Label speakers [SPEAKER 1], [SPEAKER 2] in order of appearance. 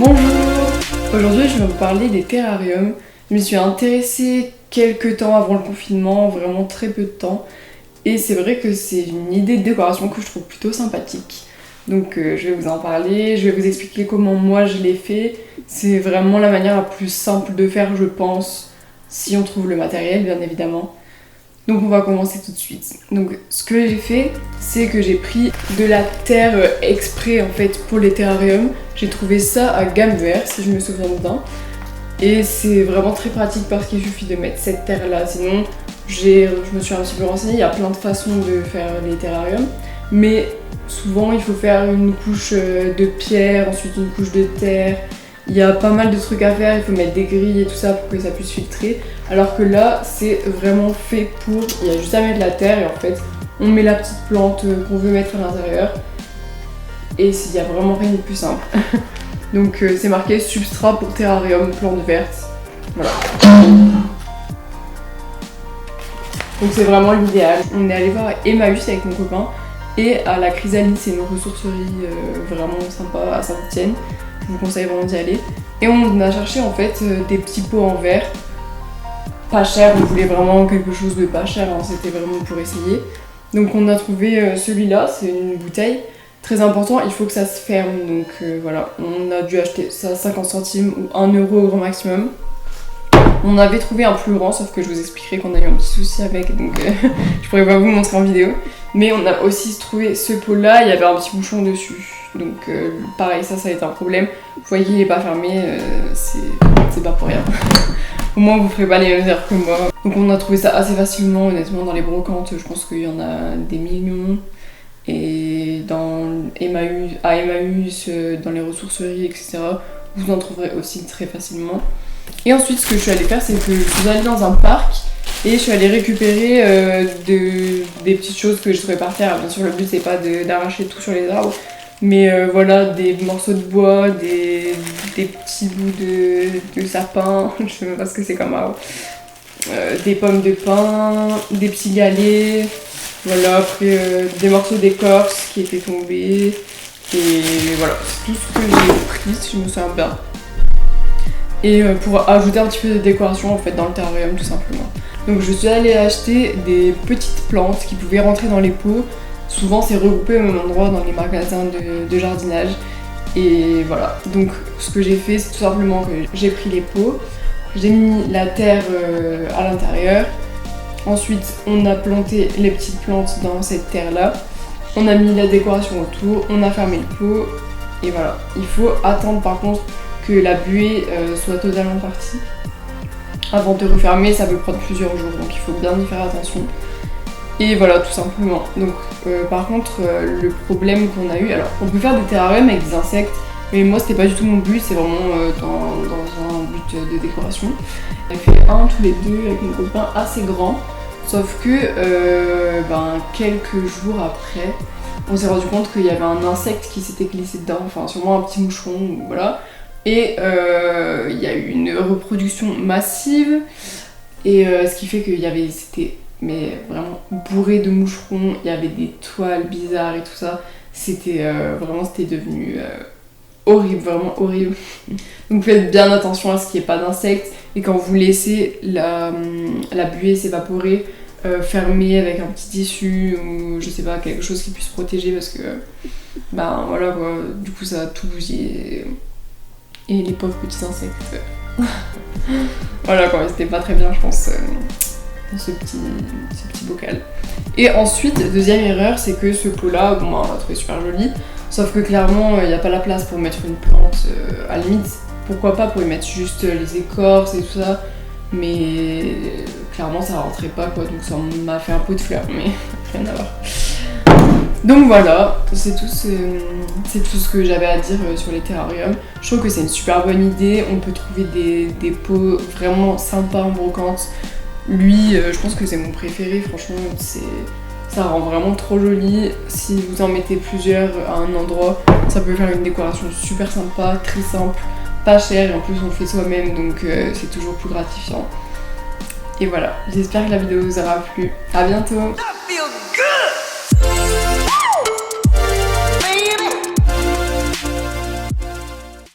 [SPEAKER 1] Bonjour! Aujourd'hui je vais vous parler des terrariums. Je me suis intéressée quelques temps avant le confinement, vraiment très peu de temps. Et c'est vrai que c'est une idée de décoration que je trouve plutôt sympathique. Donc je vais vous en parler, je vais vous expliquer comment moi je l'ai fait. C'est vraiment la manière la plus simple de faire je pense, si on trouve le matériel bien évidemment. Donc on va commencer tout de suite. Donc ce que j'ai fait, c'est que j'ai pris de la terre exprès en fait pour les terrariums. J'ai trouvé ça à Gamme Vert si je me souviens bien. Et c'est vraiment très pratique parce qu'il suffit de mettre cette terre là. Sinon je me suis un petit peu renseignée, il y a plein de façons de faire les terrariums. Mais souvent il faut faire une couche de pierre, ensuite une couche de terre. Il y a pas mal de trucs à faire, il faut mettre des grilles et tout ça pour que ça puisse filtrer. Alors que là, c'est vraiment fait pour, il y a juste à mettre la terre et en fait, on met la petite plante qu'on veut mettre à l'intérieur. Et il n'y a vraiment rien de plus simple. Donc c'est marqué substrat pour terrarium, plante verte. Voilà. Donc c'est vraiment l'idéal. On est allé voir à Emmaüs avec mon copain et à la Chrysalide, c'est une ressourcerie vraiment sympa à Saint-Etienne. Je vous conseille vraiment d'y aller. Et on a cherché en fait des petits pots en verre. Pas cher, on voulait vraiment quelque chose de pas cher, hein, c'était vraiment pour essayer. Donc on a trouvé celui-là, c'est une bouteille. Très important, il faut que ça se ferme. Donc voilà, on a dû acheter ça 50 centimes ou 1 euro au grand maximum. On avait trouvé un plus grand, sauf que je vous expliquerai qu'on a eu un petit souci avec, donc je pourrais pas vous montrer en vidéo. Mais on a aussi trouvé ce pot-là, il y avait un petit bouchon dessus. Donc pareil, ça a été un problème. Vous voyez, il est pas fermé, c'est pas pour rien. Au moins vous ferez pas les mêmes erreurs que moi. Donc on a trouvé ça assez facilement, honnêtement, dans les brocantes, je pense qu'il y en a des millions. Et dans à Emmaüs, dans les ressourceries, etc. Vous en trouverez aussi très facilement. Et ensuite, ce que je suis allée faire, c'est que je suis allée dans un parc et je suis allée récupérer des petites choses que je trouvais par terre. Bien sûr, le but c'est pas d'arracher tout sur les arbres, mais voilà, des morceaux de bois, des petits bouts de sapin, je sais même pas ce que c'est comme arbre, des pommes de pin, des petits galets, voilà, après des morceaux d'écorce qui étaient tombés. Et voilà, c'est tout ce que j'ai pris, si je me souviens bien. Et pour ajouter un petit peu de décoration en fait dans le terrarium tout simplement. Donc je suis allée acheter des petites plantes qui pouvaient rentrer dans les pots. Souvent c'est regroupé au même endroit dans les magasins de jardinage. Et voilà, donc ce que j'ai fait c'est tout simplement que j'ai pris les pots, j'ai mis la terre à l'intérieur. Ensuite on a planté les petites plantes dans cette terre là. On a mis la décoration autour, on a fermé le pot. Et voilà, il faut attendre par contre que la buée soit totalement partie. Avant de refermer, ça peut prendre plusieurs jours, donc il faut bien y faire attention. Et voilà, tout simplement. Donc par contre, le problème qu'on a eu, alors on peut faire des terrariums avec des insectes, mais moi c'était pas du tout mon but, c'est vraiment dans un but de décoration. On a fait un tous les deux avec mon copain assez grand, sauf que quelques jours après, on s'est rendu compte qu'il y avait un insecte qui s'était glissé dedans, enfin sûrement un petit moucheron, voilà. Et il y a eu une reproduction massive et ce qui fait c'était vraiment bourré de moucherons, il y avait des toiles bizarres et tout ça, c'était devenu horrible, vraiment horrible. Donc faites bien attention à ce qu'il n'y ait pas d'insectes et quand vous laissez la buée s'évaporer, fermez avec un petit tissu ou je sais pas, quelque chose qui puisse protéger parce que voilà quoi, du coup ça a tout bousillé. Et les pauvres petits insectes. Voilà quoi, c'était pas très bien je pense ce petit bocal. Et ensuite, deuxième erreur, c'est que ce pot là, on l'a trouvé super joli, sauf que clairement il n'y a pas la place pour mettre une plante, à la limite, pourquoi pas pour y mettre juste les écorces et tout ça, mais clairement ça rentrait pas quoi, donc ça m'a fait un pot de fleurs, mais rien à voir. Donc voilà, c'est tout ce que j'avais à dire sur les terrariums. Je trouve que c'est une super bonne idée, on peut trouver des pots vraiment sympas en brocante. Lui, je pense que c'est mon préféré, franchement, ça rend vraiment trop joli. Si vous en mettez plusieurs à un endroit, ça peut faire une décoration super sympa, très simple, pas cher, et en plus on le fait soi-même, donc c'est toujours plus gratifiant. Et voilà, j'espère que la vidéo vous aura plu. À bientôt!